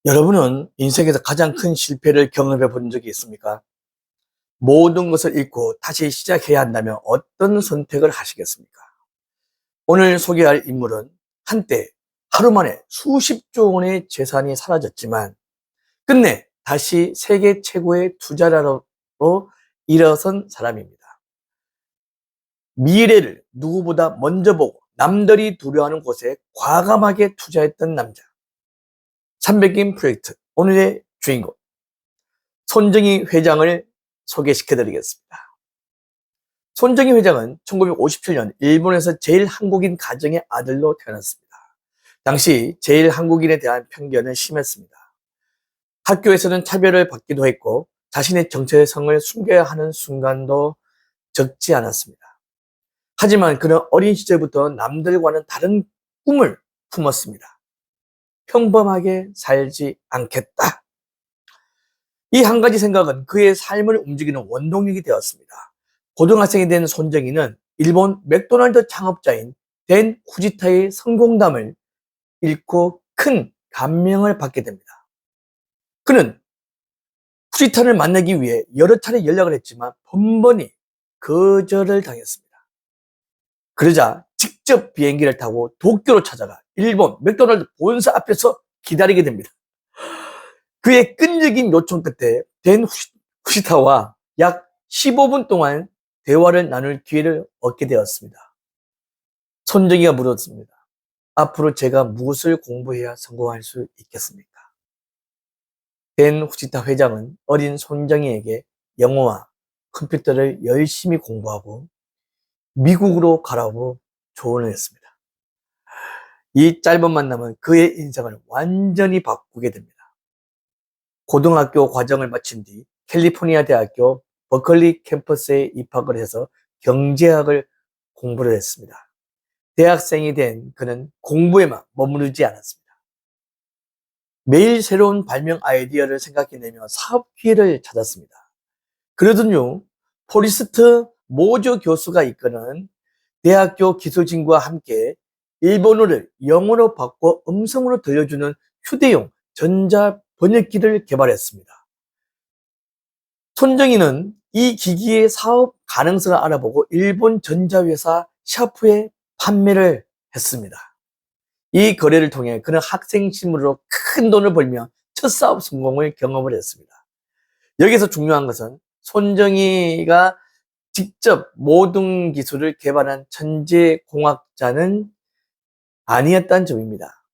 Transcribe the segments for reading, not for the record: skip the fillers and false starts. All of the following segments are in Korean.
여러분은 인생에서 가장 큰 실패를 경험해 본 적이 있습니까? 모든 것을 잃고 다시 시작해야 한다면 어떤 선택을 하시겠습니까? 오늘 소개할 인물은 한때 하루 만에 수십조 원의 재산이 사라졌지만 끝내 다시 세계 최고의 투자자로 일어선 사람입니다. 미래를 누구보다 먼저 보고 남들이 두려워하는 곳에 과감하게 투자했던 남자. 300인 프로젝트 오늘의 주인공 손정희 회장을 소개시켜 드리겠습니다. 손정희 회장은 1957년 일본에서 제일 한국인 가정의 아들로 태어났습니다. 당시 제일 한국인에 대한 편견은 심했습니다. 학교에서는 차별을 받기도 했고 자신의 정체성을 숨겨야 하는 순간도 적지 않았습니다. 하지만 그는 어린 시절부터 남들과는 다른 꿈을 품었습니다. 평범하게 살지 않겠다. 이 한 가지 생각은 그의 삶을 움직이는 원동력이 되었습니다. 고등학생이 된 손정희는 일본 맥도날드 창업자인 댄 후지타의 성공담을 읽고 큰 감명을 받게 됩니다. 그는 후지타를 만나기 위해 여러 차례 연락을 했지만 번번이 거절을 당했습니다. 그러자 직접 비행기를 타고 도쿄로 찾아가 일본 맥도날드 본사 앞에서 기다리게 됩니다. 그의 끈질긴 요청 끝에 댄 후지타와 약 15분 동안 대화를 나눌 기회를 얻게 되었습니다. 손정희가 물었습니다. 앞으로 제가 무엇을 공부해야 성공할 수 있겠습니까? 댄 후지타 회장은 어린 손정희에게 영어와 컴퓨터를 열심히 공부하고 미국으로 가라고 조언을 했습니다. 이 짧은 만남은 그의 인생을 완전히 바꾸게 됩니다. 고등학교 과정을 마친 뒤 캘리포니아 대학교 버클리 캠퍼스에 입학을 해서 경제학을 공부를 했습니다. 대학생이 된 그는 공부에만 머무르지 않았습니다. 매일 새로운 발명 아이디어를 생각해내며 사업 기회를 찾았습니다. 그러더니 포리스트 모조 교수가 이끄는 대학교 기술진과 함께 일본어를 영어로 바꿔 음성으로 들려주는 휴대용 전자 번역기를 개발했습니다. 손정희는 이 기기의 사업 가능성을 알아보고 일본 전자회사 샤프에 판매를 했습니다. 이 거래를 통해 그는 학생 신분으로 큰 돈을 벌며 첫 사업 성공을 경험을 했습니다. 여기서 중요한 것은 손정희가 직접 모든 기술을 개발한 천재공학자는 아니었다는 점입니다.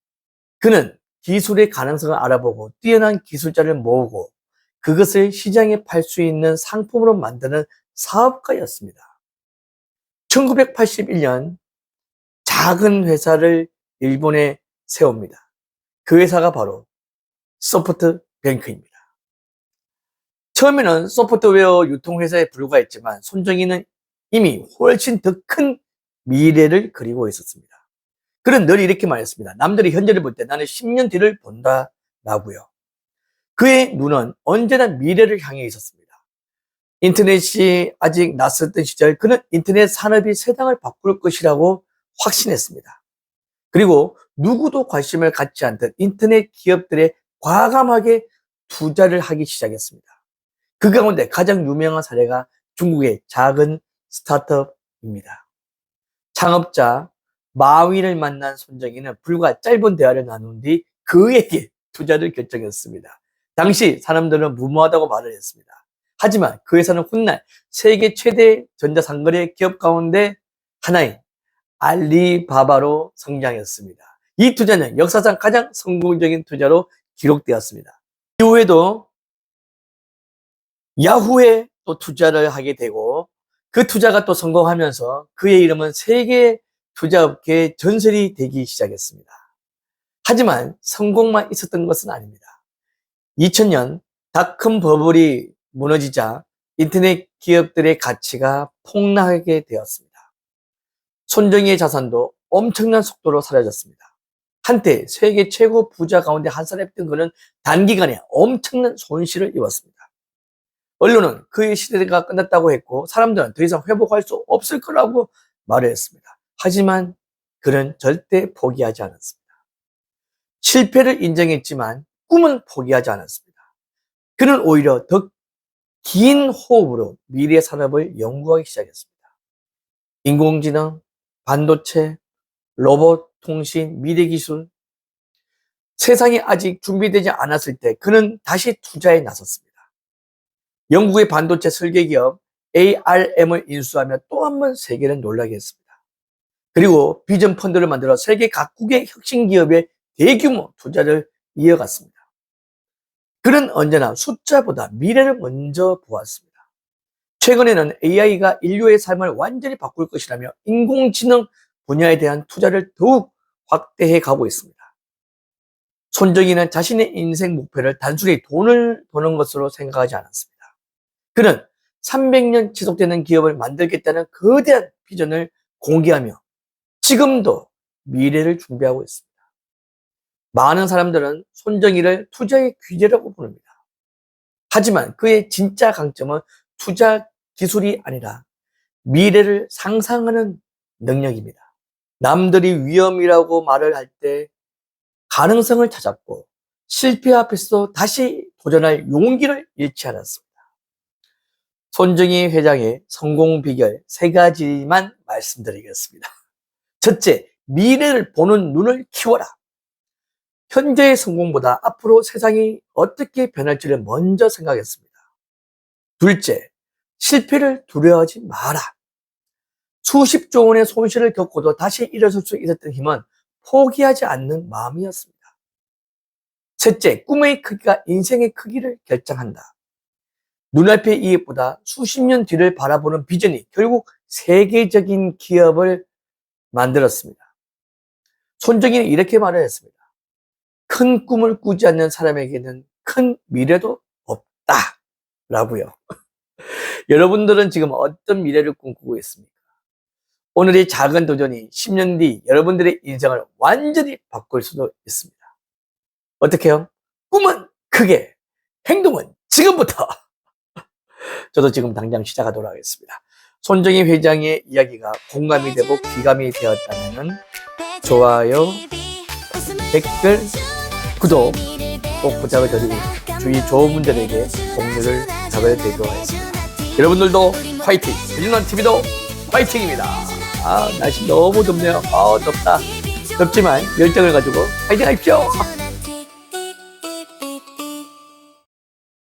그는 기술의 가능성을 알아보고 뛰어난 기술자를 모으고 그것을 시장에 팔 수 있는 상품으로 만드는 사업가였습니다. 1981년 작은 회사를 일본에 세웁니다. 그 회사가 바로 소프트뱅크입니다. 처음에는 소프트웨어 유통회사에 불과했지만 손정희는 이미 훨씬 더 큰 미래를 그리고 있었습니다. 그는 늘 이렇게 말했습니다. 남들이 현재를 볼 때 나는 10년 뒤를 본다라고요. 그의 눈은 언제나 미래를 향해 있었습니다. 인터넷이 아직 낯설던 시절 그는 인터넷 산업이 세상을 바꿀 것이라고 확신했습니다. 그리고 누구도 관심을 갖지 않던 인터넷 기업들에 과감하게 투자를 하기 시작했습니다. 그 가운데 가장 유명한 사례가 중국의 작은 스타트업입니다. 창업자 마윈을 만난 손정희는 불과 짧은 대화를 나눈 뒤 그에게 투자를 결정했습니다. 당시 사람들은 무모하다고 말을 했습니다. 하지만 그 회사는 훗날 세계 최대 전자상거래 기업 가운데 하나인 알리바바로 성장했습니다. 이 투자는 역사상 가장 성공적인 투자로 기록되었습니다. 이후에도 야후에 또 투자를 하게 되고 그 투자가 또 성공하면서 그의 이름은 세계 투자업계의 전설이 되기 시작했습니다. 하지만 성공만 있었던 것은 아닙니다. 2000년 닷컴 버블이 무너지자 인터넷 기업들의 가치가 폭락하게 되었습니다. 손정희의 자산도 엄청난 속도로 사라졌습니다. 한때 세계 최고 부자 가운데 한 사람이었던 그는 단기간에 엄청난 손실을 입었습니다. 언론은 그의 시대가 끝났다고 했고 사람들은 더 이상 회복할 수 없을 거라고 말을 했습니다. 하지만 그는 절대 포기하지 않았습니다. 실패를 인정했지만 꿈은 포기하지 않았습니다. 그는 오히려 더 긴 호흡으로 미래 산업을 연구하기 시작했습니다. 인공지능, 반도체, 로봇, 통신, 미래 기술. 세상이 아직 준비되지 않았을 때 그는 다시 투자에 나섰습니다. 영국의 반도체 설계 기업 ARM을 인수하며 또 한 번 세계를 놀라게 했습니다. 그리고 비전 펀드를 만들어 세계 각국의 혁신 기업에 대규모 투자를 이어갔습니다. 그는 언제나 숫자보다 미래를 먼저 보았습니다. 최근에는 AI가 인류의 삶을 완전히 바꿀 것이라며 인공지능 분야에 대한 투자를 더욱 확대해 가고 있습니다. 손정희는 자신의 인생 목표를 단순히 돈을 버는 것으로 생각하지 않았습니다. 그는 300년 지속되는 기업을 만들겠다는 거대한 비전을 공개하며 지금도 미래를 준비하고 있습니다. 많은 사람들은 손정희를 투자의 귀재라고 부릅니다. 하지만 그의 진짜 강점은 투자 기술이 아니라 미래를 상상하는 능력입니다. 남들이 위험이라고 말을 할 때 가능성을 찾았고 실패 앞에서도 다시 도전할 용기를 잃지 않았습니다. 손정희 회장의 성공 비결 3가지만 말씀드리겠습니다. 첫째, 미래를 보는 눈을 키워라. 현재의 성공보다 앞으로 세상이 어떻게 변할지를 먼저 생각했습니다. 둘째, 실패를 두려워하지 마라. 수십조 원의 손실을 겪고도 다시 일어설 수 있었던 힘은 포기하지 않는 마음이었습니다. 셋째, 꿈의 크기가 인생의 크기를 결정한다. 눈앞의 이익보다 수십 년 뒤를 바라보는 비전이 결국 세계적인 기업을 만들었습니다. 손정희는 이렇게 말을 했습니다. 큰 꿈을 꾸지 않는 사람에게는 큰 미래도 없다 라고요. 여러분들은 지금 어떤 미래를 꿈꾸고 있습니까? 오늘의 작은 도전이 10년 뒤 여러분들의 인생을 완전히 바꿀 수도 있습니다. 어떻게 해요? 꿈은 크게, 행동은 지금부터. 저도 지금 당장 시작하도록 하겠습니다. 손정희 회장의 이야기가 공감이 되고 귀감이 되었다면 좋아요, 댓글, 구독 꼭 부탁을 드리고 주위 좋은 분들에게 공유를 부탁드리도록 하겠습니다. 여러분들도 화이팅! 배준환TV도 화이팅입니다. 날씨 너무 덥네요. 덥다. 덥지만 열정을 가지고 화이팅 하십시오.